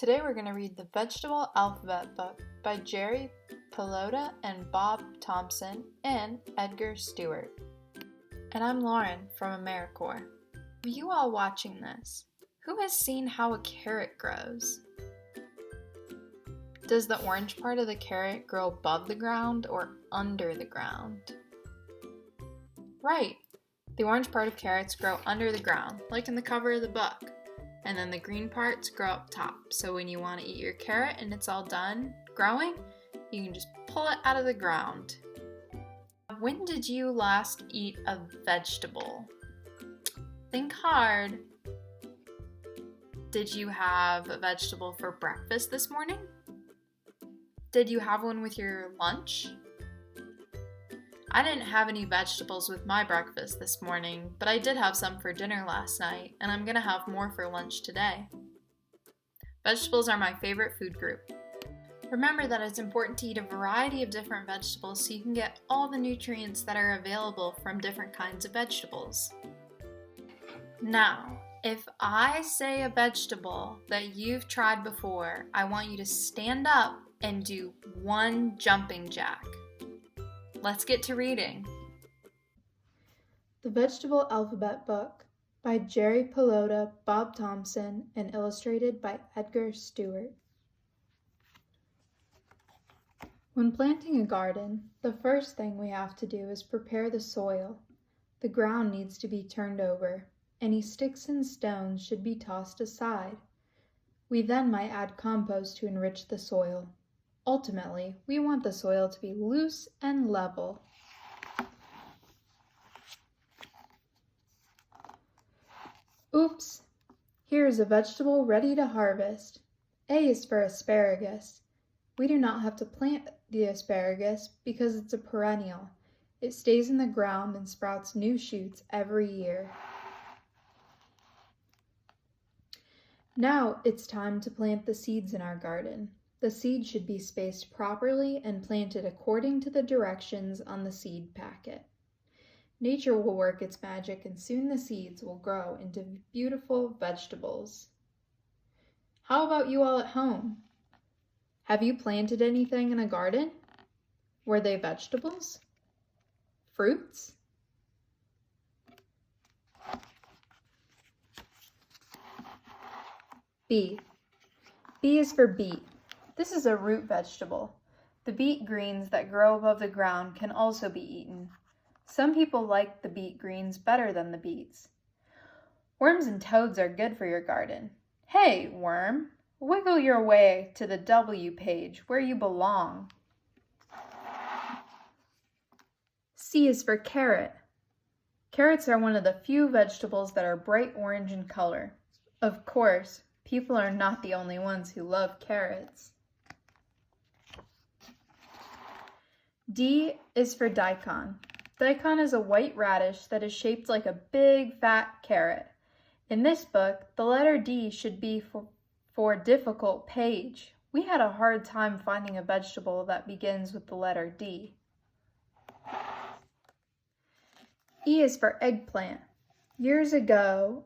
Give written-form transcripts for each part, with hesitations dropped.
Today we're going to read the Vegetable Alphabet book by Jerry Pallotta and Bob Thomson and Edgar Stewart. And I'm Lauren from AmeriCorps. For you all watching this, who has seen how a carrot grows? Does the orange part of the carrot grow above the ground or under the ground? Right! The orange part of carrots grow under the ground, like in the cover of the book. And then the green parts grow up top. So when you want to eat your carrot and it's all done growing, you can just pull it out of the ground. When did you last eat a vegetable? Think hard. Did you have a vegetable for breakfast this morning? Did you have one with your lunch? I didn't have any vegetables with my breakfast this morning, but I did have some for dinner last night, and I'm gonna have more for lunch today. Vegetables are my favorite food group. Remember that it's important to eat a variety of different vegetables so you can get all the nutrients that are available from different kinds of vegetables. Now, if I say a vegetable that you've tried before, I want you to stand up and do one jumping jack. Let's get to reading. The Vegetable Alphabet Book by Jerry Pallotta, Bob Thomson, and illustrated by Edgar Stewart. When planting a garden, the first thing we have to do is prepare the soil. The ground needs to be turned over. Any sticks and stones should be tossed aside. We then might add compost to enrich the soil. Ultimately, we want the soil to be loose and level. Oops! Here is a vegetable ready to harvest. A is for asparagus. We do not have to plant the asparagus because it's a perennial. It stays in the ground and sprouts new shoots every year. Now it's time to plant the seeds in our garden. The seeds should be spaced properly and planted according to the directions on the seed packet. Nature will work its magic and soon the seeds will grow into beautiful vegetables. How about you all at home? Have you planted anything in a garden? Were they vegetables? Fruits? B. B is for beet. This is a root vegetable. The beet greens that grow above the ground can also be eaten. Some people like the beet greens better than the beets. Worms and toads are good for your garden. Hey, worm, wiggle your way to the W page where you belong. C is for carrot. Carrots are one of the few vegetables that are bright orange in color. Of course, people are not the only ones who love carrots. D is for daikon. Daikon is a white radish that is shaped like a big, fat carrot. In this book, the letter D should be for difficult page. We had a hard time finding a vegetable that begins with the letter D. E is for eggplant. Years ago,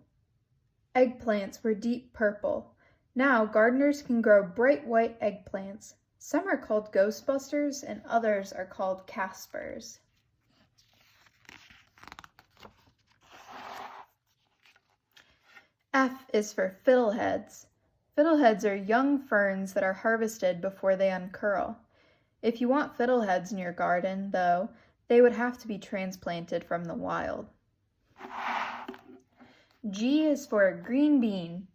eggplants were deep purple. Now, gardeners can grow bright white eggplants. Some are called Ghostbusters and others are called Caspers. F is for fiddleheads. Fiddleheads are young ferns that are harvested before they uncurl. If you want fiddleheads in your garden, though, they would have to be transplanted from the wild. G is for green bean.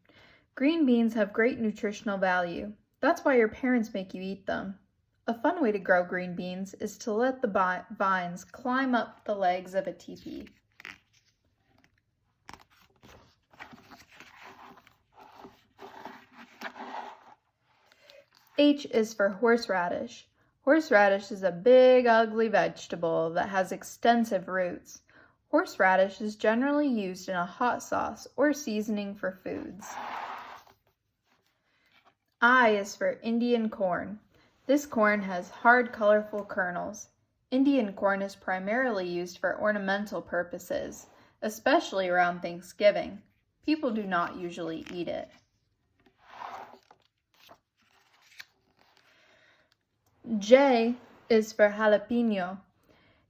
Green beans have great nutritional value. That's why your parents make you eat them. A fun way to grow green beans is to let the vines climb up the legs of a teepee. H is for horseradish. Horseradish is a big, ugly vegetable that has extensive roots. Horseradish is generally used in a hot sauce or seasoning for foods. I is for Indian corn. This corn has hard, colorful kernels. Indian corn is primarily used for ornamental purposes, especially around Thanksgiving. People do not usually eat it. J is for jalapeno.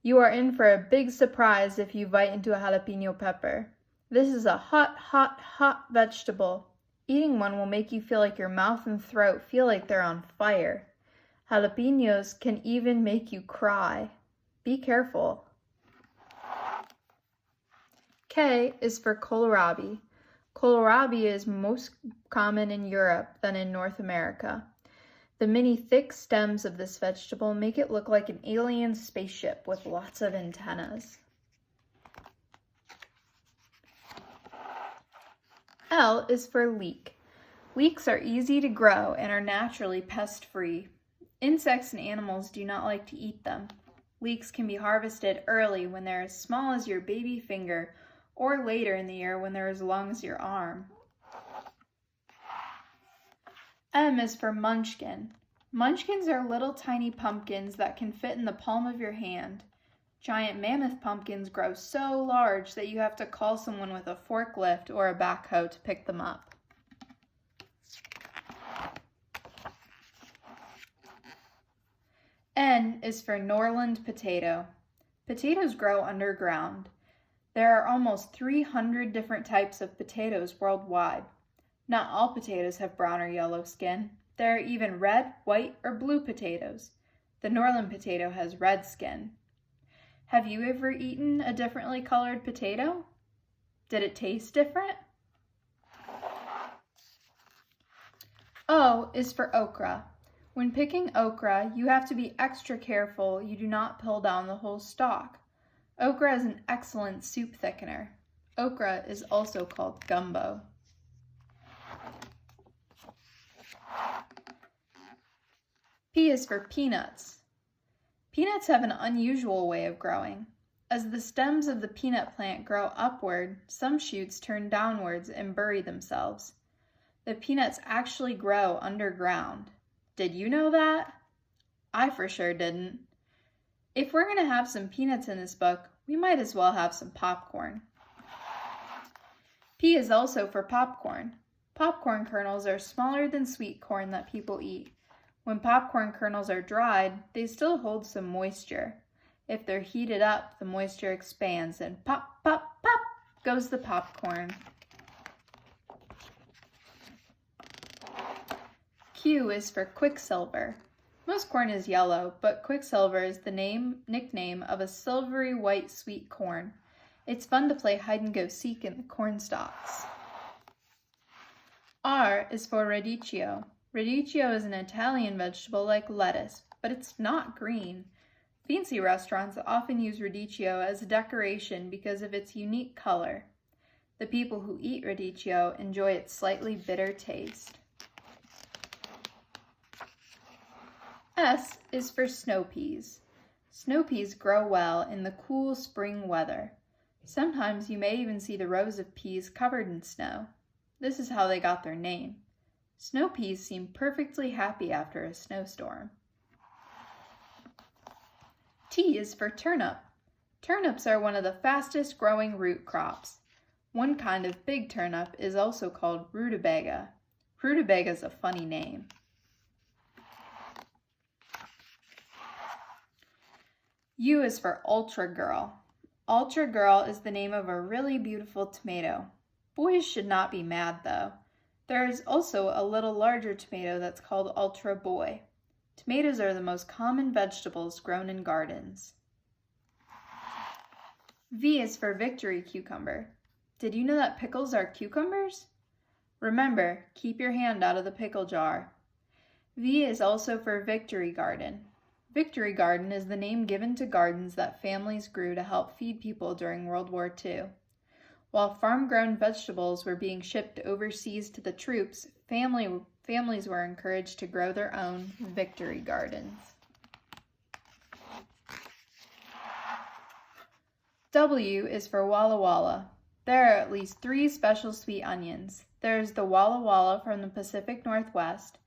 You are in for a big surprise if you bite into a jalapeno pepper. This is a hot, hot, hot vegetable. Eating one will make you feel like your mouth and throat feel like they're on fire. Jalapenos can even make you cry. Be careful. K is for kohlrabi. Kohlrabi is most common in Europe than in North America. The many thick stems of this vegetable make it look like an alien spaceship with lots of antennas. L is for leek. Leeks are easy to grow and are naturally pest-free. Insects and animals do not like to eat them. Leeks can be harvested early when they're as small as your baby finger, or later in the year when they're as long as your arm. M is for munchkin. Munchkins are little tiny pumpkins that can fit in the palm of your hand. Giant mammoth pumpkins grow so large that you have to call someone with a forklift or a backhoe to pick them up. N is for Norland potato. Potatoes grow underground. There are almost 300 different types of potatoes worldwide. Not all potatoes have brown or yellow skin. There are even red, white, or blue potatoes. The Norland potato has red skin. Have you ever eaten a differently colored potato? Did it taste different? O is for okra. When picking okra, you have to be extra careful you do not pull down the whole stalk. Okra is an excellent soup thickener. Okra is also called gumbo. P is for peanuts. Peanuts have an unusual way of growing. As the stems of the peanut plant grow upward, some shoots turn downwards and bury themselves. The peanuts actually grow underground. Did you know that? I for sure didn't. If we're going to have some peanuts in this book, we might as well have some popcorn. P is also for popcorn. Popcorn kernels are smaller than sweet corn that people eat. When popcorn kernels are dried, they still hold some moisture. If they're heated up, the moisture expands and pop, pop, pop goes the popcorn. Q is for Quicksilver. Most corn is yellow, but Quicksilver is the nickname of a silvery white sweet corn. It's fun to play hide-and-go-seek in the corn stalks. R is for radicchio. Radicchio is an Italian vegetable like lettuce, but it's not green. Fancy restaurants often use radicchio as a decoration because of its unique color. The people who eat radicchio enjoy its slightly bitter taste. S is for snow peas. Snow peas grow well in the cool spring weather. Sometimes you may even see the rows of peas covered in snow. This is how they got their name. Snow peas seem perfectly happy after a snowstorm. T is for turnip. Turnips are one of the fastest growing root crops. One kind of big turnip is also called rutabaga. Rutabaga is a funny name. U is for Ultra Girl. Ultra Girl is the name of a really beautiful tomato. Boys should not be mad though. There is also a little larger tomato that's called Ultra Boy. Tomatoes are the most common vegetables grown in gardens. V is for Victory Cucumber. Did you know that pickles are cucumbers? Remember, keep your hand out of the pickle jar. V is also for Victory Garden. Victory Garden is the name given to gardens that families grew to help feed people during World War II. While farm-grown vegetables were being shipped overseas to the troops, families were encouraged to grow their own victory gardens. W is for Walla Walla. There are at least 3 special sweet onions. There's the Walla Walla from the Pacific Northwest,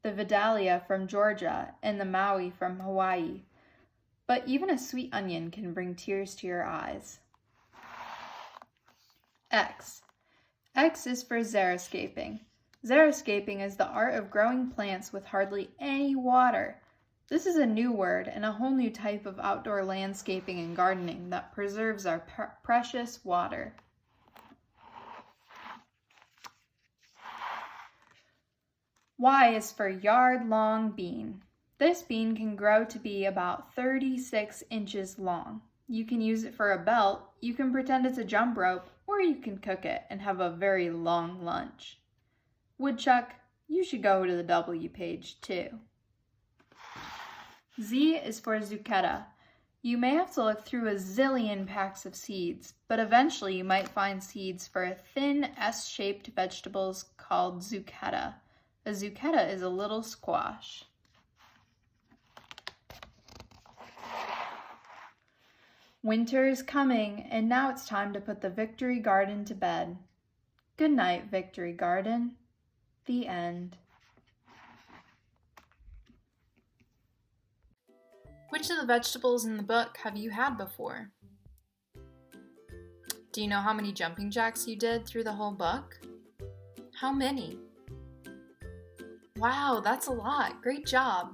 the Vidalia from Georgia, and the Maui from Hawaii. But even a sweet onion can bring tears to your eyes. X. X is for Xeriscaping. Xeriscaping is the art of growing plants with hardly any water. This is a new word and a whole new type of outdoor landscaping and gardening that preserves our precious water. Y is for yard-long bean. This bean can grow to be about 36 inches long. You can use it for a belt, you can pretend it's a jump rope, or you can cook it and have a very long lunch. Woodchuck, you should go to the W page too. Z is for zucchetta. You may have to look through a zillion packs of seeds, but eventually you might find seeds for thin S-shaped vegetables called zucchetta. A zucchetta is a little squash. Winter is coming, and now it's time to put the Victory Garden to bed. Good night, Victory Garden. The end. Which of the vegetables in the book have you had before? Do you know how many jumping jacks you did through the whole book? How many? Wow, that's a lot. Great job.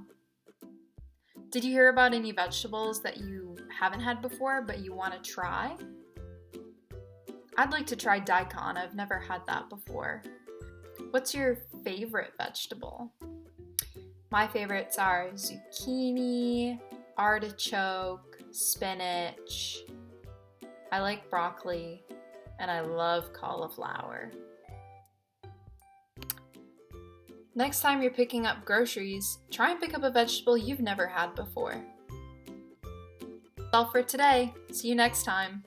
Did you hear about any vegetables that you haven't had before but you want to try? I'd like to try Daikon. I've never had that before. What's your favorite vegetable? My favorites are zucchini, artichoke, spinach. I like broccoli, and I love cauliflower. Next time you're picking up groceries, try and pick up a vegetable you've never had before. That's all for today. See you next time.